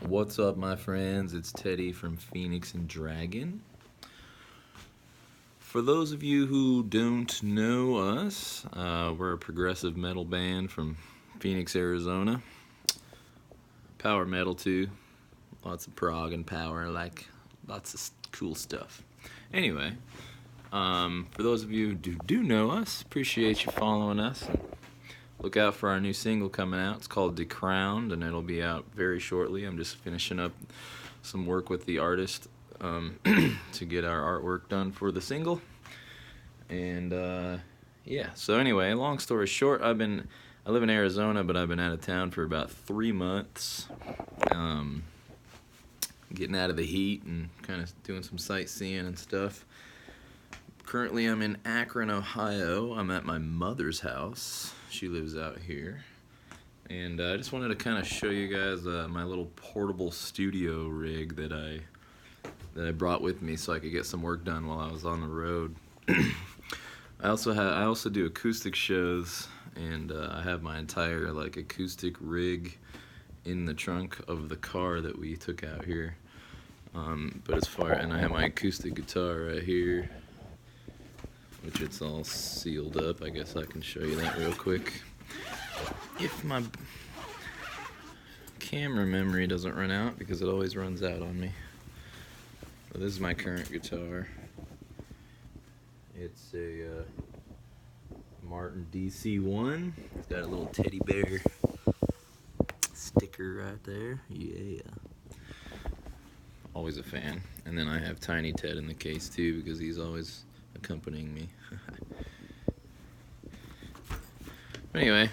What's up, my friends? It's Teddy from Phoenix and Dragon. For those of you who don't know us, we're a progressive metal band from Phoenix, Arizona. Power metal, too. Lots of prog and power, like lots of cool stuff. Anyway, for those of you who do know us, appreciate you following us. Look out for our new single coming out. It's called Decrowned, and it'll be out very shortly. I'm just finishing up some work with the artist to get our artwork done for the single. And yeah, so anyway, long story short, I live in Arizona, but I've been out of town for about 3 months, getting out of the heat and kind of doing some sightseeing and stuff. Currently, I'm in Akron, Ohio. I'm at my mother's house. She lives out here. And I just wanted to kind of show you guys my little portable studio rig that I brought with me so I could get some work done while I was on the road. I also do acoustic shows, and I have my entire acoustic rig in the trunk of the car that we took out here. And I have my acoustic guitar right here, which it's all sealed up. I guess I can show you that real quick. If my camera memory doesn't run out, because it always runs out on me. But this is my current guitar. It's a Martin DC-1. It's got a little teddy bear sticker right there. Yeah. Always a fan. And then I have Tiny Ted in the case too, because he's always accompanying me. Anyway,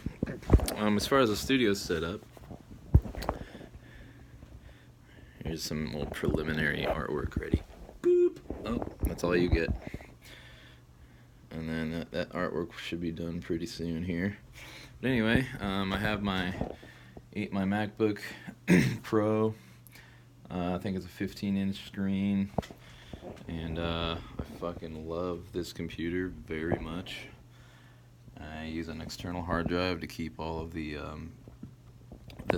as far as the studio setup, here's some little preliminary artwork ready. Boop! Oh, that's all you get. And then that artwork should be done pretty soon here. But anyway, I have my MacBook Pro. I think it's a 15-inch screen. And I fucking love this computer very much. I use an external hard drive to keep all of the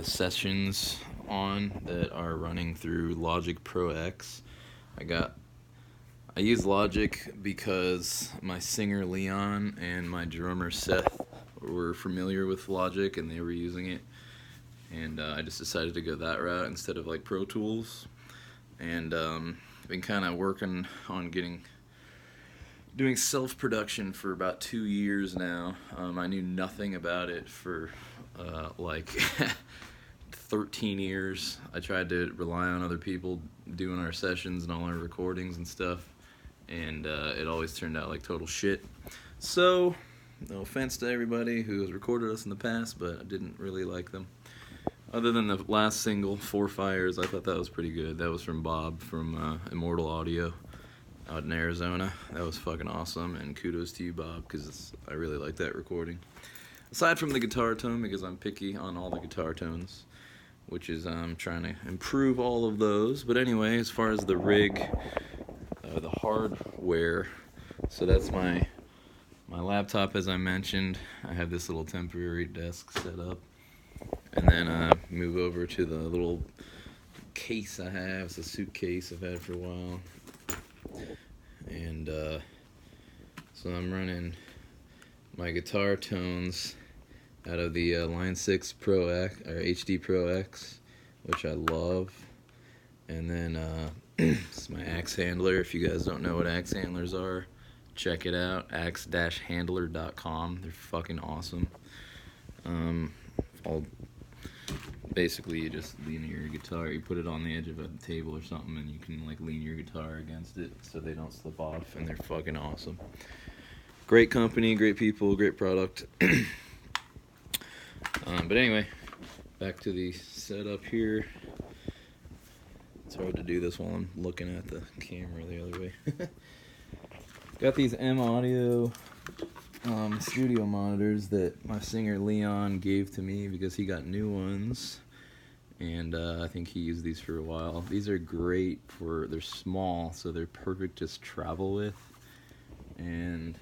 sessions on that are running through Logic Pro X. I use Logic because my singer Leon and my drummer Seth were familiar with Logic and they were using it. And I just decided to go that route instead of Pro Tools. And I've been kind of working on doing self-production for about 2 years now. I knew nothing about it for 13 years. I tried to rely on other people doing our sessions and all our recordings and stuff, and it always turned out like total shit. So, no offense to everybody who has recorded us in the past, but I didn't really like them. Other than the last single, Four Fires, I thought that was pretty good. That was from Bob from Immortal Audio out in Arizona. That was fucking awesome, and kudos to you, Bob, because I really like that recording. Aside from the guitar tone, because I'm picky on all the guitar tones, which is I'm trying to improve all of those. But anyway, as far as the rig, the hardware, so that's my laptop, as I mentioned. I have this little temporary desk set up. And then move over to the little case I have. It's a suitcase I've had for a while. And so I'm running my guitar tones out of the Line 6 Pro X, or HD Pro X, which I love. And then it's my axe handler. If you guys don't know what axe handlers are, check it out. axe-handler.com. They're fucking awesome. Basically, you just lean your guitar, you put it on the edge of a table or something, and you can lean your guitar against it so they don't slip off, and they're fucking awesome. Great company, great people, great product. But anyway, back to the setup here. It's hard to do this while I'm looking at the camera the other way. Got these M Audio studio monitors that my singer Leon gave to me because he got new ones, and I think he used these for a while. These are great they're small, so they're perfect to travel with. And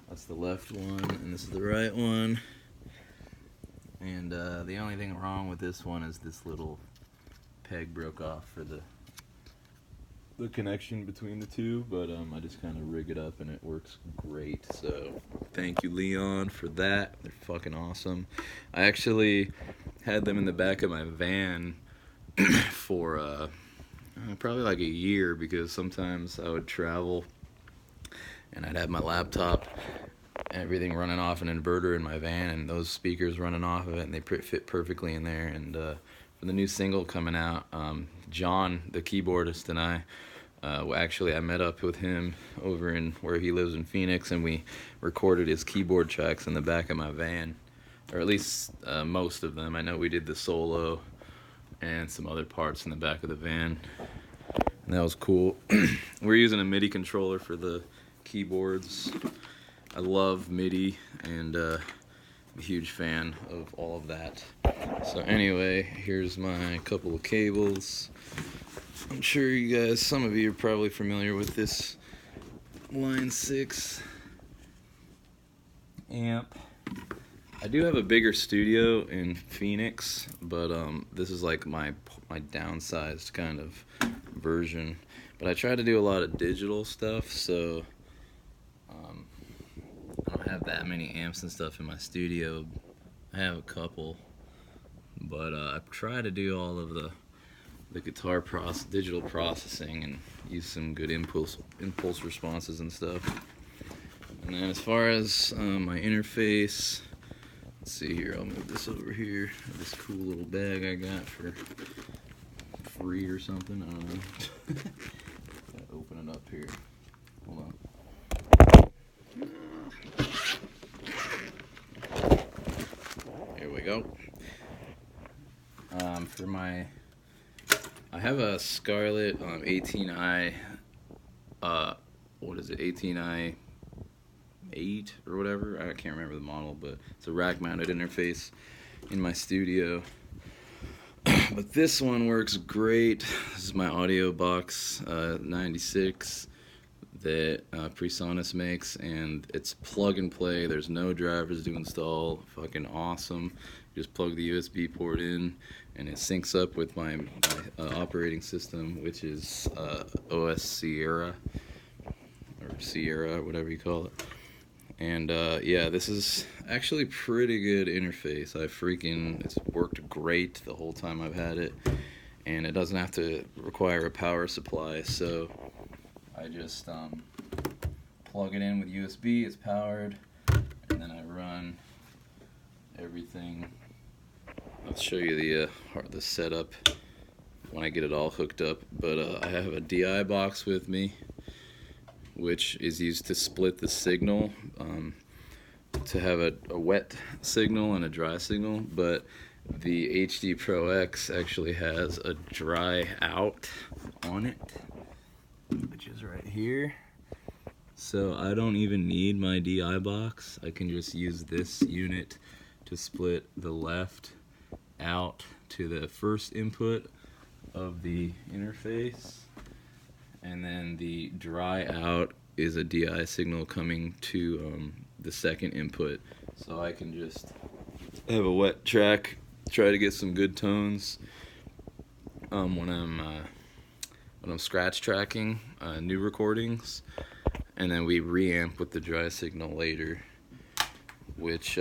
that's the left one, and this is the right one. And the only thing wrong with this one is this little peg broke off for the connection between the two, but I just kind of rig it up and it works great. So thank you, Leon, for that. They're fucking awesome. I actually had them in the back of my van for probably like a year, because sometimes I would travel and I'd have my laptop and everything running off an inverter in my van, and those speakers running off of it, and they fit perfectly in there. And for the new single coming out, John, the keyboardist, and I met up with him over in where he lives in Phoenix, and we recorded his keyboard tracks in the back of my van, or at least most of them. I know we did the solo and some other parts in the back of the van, and that was cool. We're using a MIDI controller for the keyboards. I love MIDI, and I'm a huge fan of all of that. So anyway, here's my couple of cables. I'm sure you guys, some of you are probably familiar with this Line 6 amp. I do have a bigger studio in Phoenix, but this is like my downsized kind of version. But I try to do a lot of digital stuff, so I don't have that many amps and stuff in my studio. I have a couple, but I try to do all of the guitar digital processing and use some good impulse responses and stuff. And then as far as my interface, let's see here, I'll move this over here. This cool little bag I got for free or something, I don't know. Gotta open it up here. Hold on. Here we go. I have a Scarlett 18i, what is it, 18i 8 or whatever, I can't remember the model, but it's a rack mounted interface in my studio. But this one works great. This is my audio box 96 that PreSonus makes, and it's plug and play. There's no drivers to install. Fucking awesome. Just plug the USB port in, and it syncs up with my operating system, which is OS Sierra, or Sierra, whatever you call it. And yeah, this is actually pretty good interface. It's worked great the whole time I've had it, and it doesn't have to require a power supply, so I just plug it in with USB, it's powered, and then I run everything. I'll show you the setup when I get it all hooked up, but I have a DI box with me, which is used to split the signal, to have a wet signal and a dry signal, but the HD Pro X actually has a dry out on it, which is right here. So I don't even need my DI box. I can just use this unit to split the left out to the first input of the interface, and then the dry out is a DI signal coming to the second input. So I can just have a wet track, try to get some good tones when I'm scratch tracking new recordings, and then we reamp with the dry signal later, which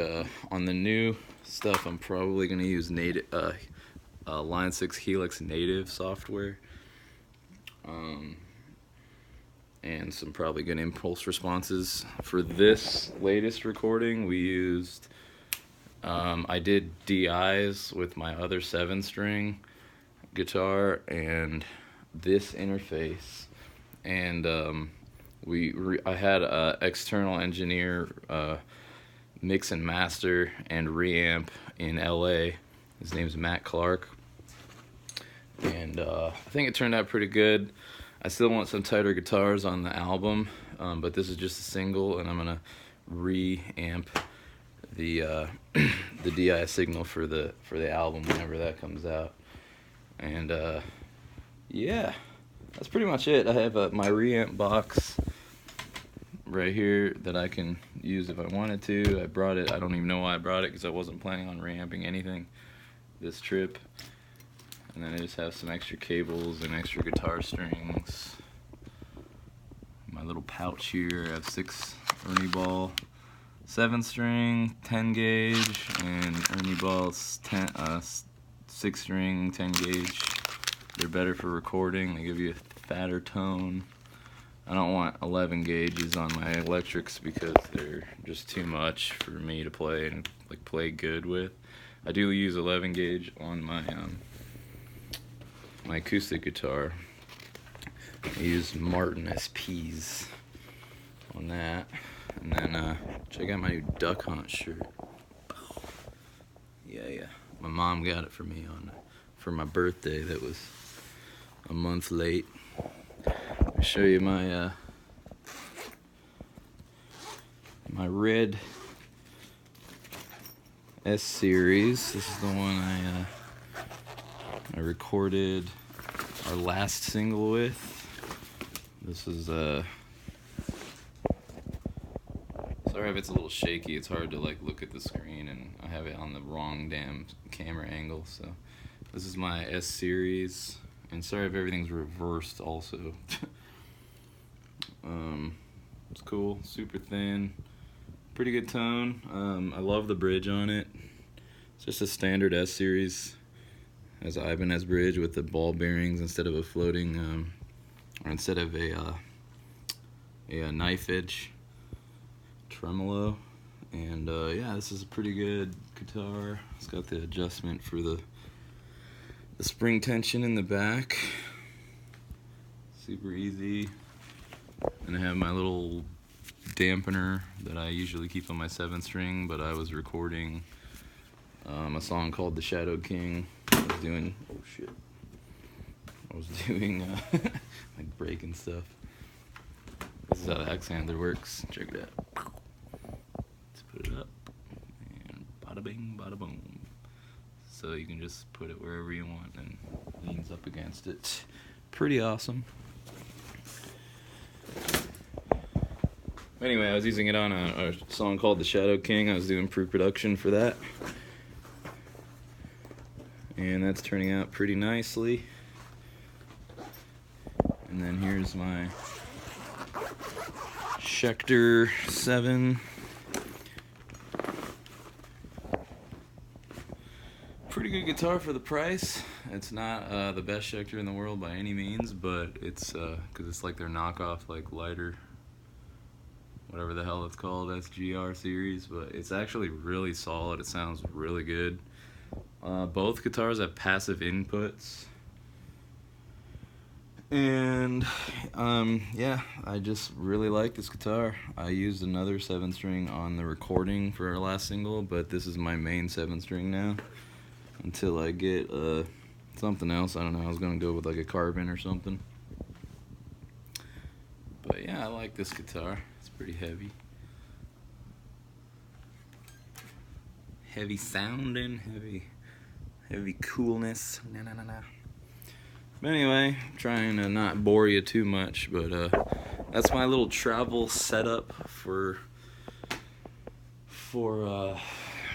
on the new stuff I'm probably going to use native Line 6 Helix native software, and some probably good impulse responses. For this latest recording we used I did DIs with my other 7-string guitar and this interface, and I had an external engineer mix and master and reamp in LA. His name's Matt Clark, and I think it turned out pretty good. I still want some tighter guitars on the album, but this is just a single, and I'm gonna reamp the the DI signal for the album whenever that comes out. And yeah, that's pretty much it. I have my reamp box right here that I can use if I wanted to. I brought it. I don't even know why I brought it because I wasn't planning on reamping anything this trip. And then I just have some extra cables and extra guitar strings. My little pouch here, I have 6 Ernie Ball 7-string, 10 gauge, and Ernie Ball 6-string, 10 gauge. They're better for recording. They give you a fatter tone. I don't want 11 gauges on my electrics because they're just too much for me to play and like play good with. I do use 11 gauge on my my acoustic guitar. I use Martin SPs on that. And then check out my new Duck Hunt shirt. Yeah. My mom got it for me for my birthday. That was a month late. I'll show you my my red S series. This is the one I recorded our last single with. This is sorry if it's a little shaky. It's hard to like look at the screen and I have it on the wrong damn camera angle. So this is my S series, and sorry if everything's reversed also. It's cool, super thin, pretty good tone. I love the bridge on it. It's just a standard S series, as Ibanez bridge with the ball bearings instead of a floating, or instead of a knife edge tremolo. And yeah, this is a pretty good guitar. It's got the adjustment for the spring tension in the back. Super easy. And I have my little dampener that I usually keep on my 7-string, but I was recording a song called The Shadow King. I was doing like breaking stuff. This is how the X handler works. Check it out. Let's put it up and bada bing, bada boom. So you can just put it wherever you want and it leans up against it. Pretty awesome. Anyway, I was using it on a song called The Shadow King. I was doing pre-production for that. And that's turning out pretty nicely. And then here's my Schecter 7. Pretty good guitar for the price. It's not the best Schecter in the world by any means, but it's because it's like their knockoff, like lighter, whatever the hell it's called, SGR series, but it's actually really solid. It sounds really good. Both guitars have passive inputs. And yeah, I just really like this guitar. I used another 7-string on the recording for our last single, but this is my main 7-string now until I get something else. I don't know, I was gonna go with like a carbon or something. But yeah, I like this guitar. It's pretty heavy. Heavy sounding, heavy coolness. Nah. But anyway, I'm trying to not bore you too much, but that's my little travel setup for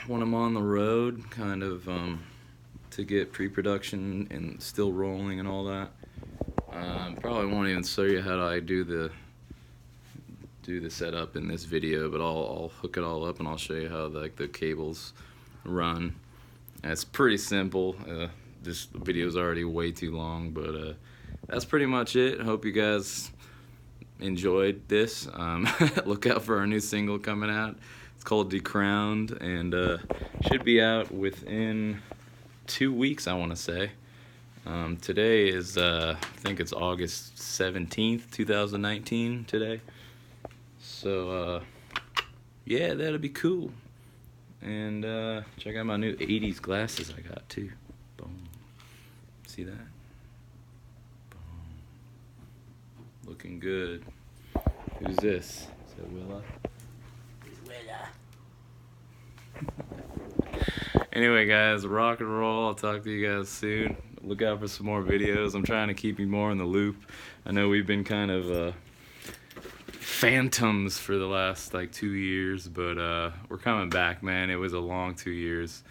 when I'm on the road, kind of to get pre-production and still rolling and all that. Probably won't even show you how I do the setup in this video, but I'll hook it all up and I'll show you how like the cables run. And it's pretty simple. This video is already way too long, but that's pretty much it. I hope you guys enjoyed this. Look out for our new single coming out. It's called Decrowned, and should be out within 2 weeks, I want to say. Today is, I think it's August 17th, 2019 today. So, yeah, that'll be cool. And check out my new 80s glasses I got, too. Boom. See that? Boom. Looking good. Who's this? Is that Willa? Anyway, guys, rock and roll. I'll talk to you guys soon. Look out for some more videos. I'm trying to keep you more in the loop. I know we've been kind of phantoms for the last like 2 years, but we're coming back, man. It was a long 2 years.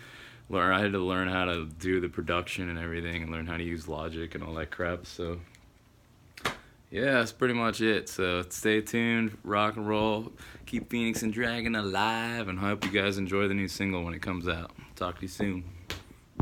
I had to learn how to do the production and everything, and learn how to use Logic and all that crap. So yeah, that's pretty much it. So stay tuned, rock and roll, keep Phoenix and Dragon alive, and I hope you guys enjoy the new single when it comes out. Talk to you soon.